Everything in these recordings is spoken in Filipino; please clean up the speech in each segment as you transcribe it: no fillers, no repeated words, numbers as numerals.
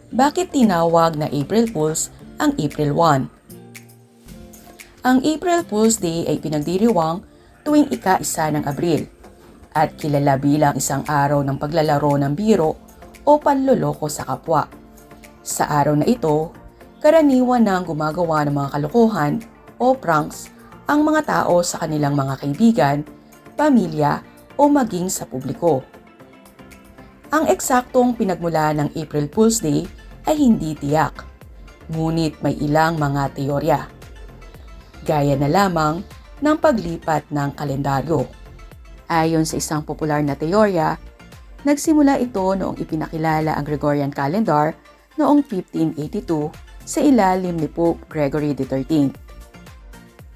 Bakit tinawag na April Fools ang April 1? Ang April Fool's Day ay pinagdiriwang tuwing ika-1 ng Abril at kilala bilang isang araw ng paglalaro ng biro o panloloko sa kapwa. Sa araw na ito, karaniwan nang gumagawa ng mga kalokohan o pranks ang mga tao sa kanilang mga kaibigan, pamilya o maging sa publiko. Ang eksaktong pinagmula ng April Fool's Day ay hindi tiyak, ngunit may ilang mga teorya. Gaya na lamang ng paglipat ng kalendaryo. Ayon sa isang popular na teorya, nagsimula ito noong ipinakilala ang Gregorian calendar noong 1582 sa ilalim ni Pope Gregory XIII.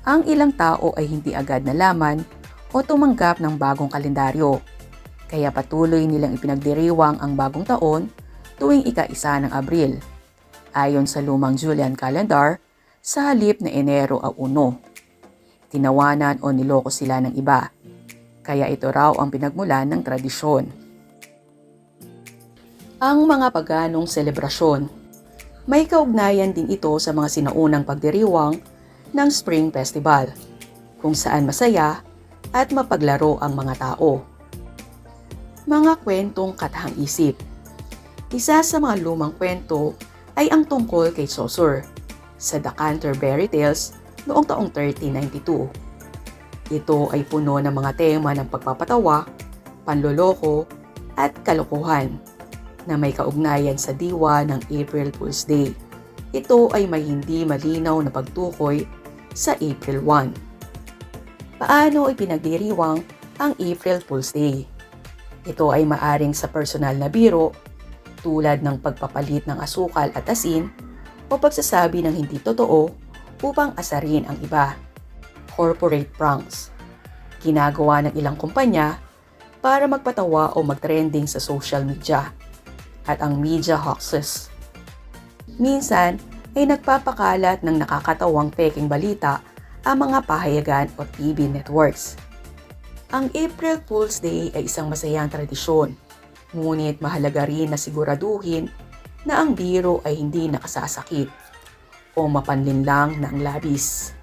Ang ilang tao ay hindi agad nalaman o tumanggap ng bagong kalendaryo, kaya patuloy nilang ipinagdiriwang ang bagong taon tuwing ika-1 ng Abril, ayon sa lumang Julian calendar sa halip na Enero 1. Tinawanan o niloko sila ng iba, kaya ito raw ang pinagmulan ng tradisyon. Ang mga paganong selebrasyon. May kaugnayan din ito sa mga sinaunang pagdiriwang ng Spring Festival, kung saan masaya at mapaglaro ang mga tao. Mga kwentong katahang-isip. Isa sa mga lumang kwento ay ang tungkol kay Saussure sa The Canterbury Tales noong taong 1392. Ito ay puno ng mga tema ng pagpapatawa, panloloko at kalokohan na may kaugnayan sa diwa ng April Fool's Day. Ito ay may hindi malinaw na pagtukoy sa April 1. Paano ipinagdiriwang ang April Fool's Day? Ito ay maaring sa personal na biro tulad ng pagpapalit ng asukal at asin o pagsasabi ng hindi totoo upang asarin ang iba. Corporate pranks. Ginagawa ng ilang kumpanya para magpatawa o magtrending sa social media. At ang media hoaxes. Minsan ay nagpapakalat ng nakakatawang peking balita ang mga pahayagan o TV networks. Ang April Fool's Day ay isang masayang tradisyon, ngunit mahalaga rin na siguraduhin na ang biro ay hindi nakasasakit o mapanlinlang ng labis.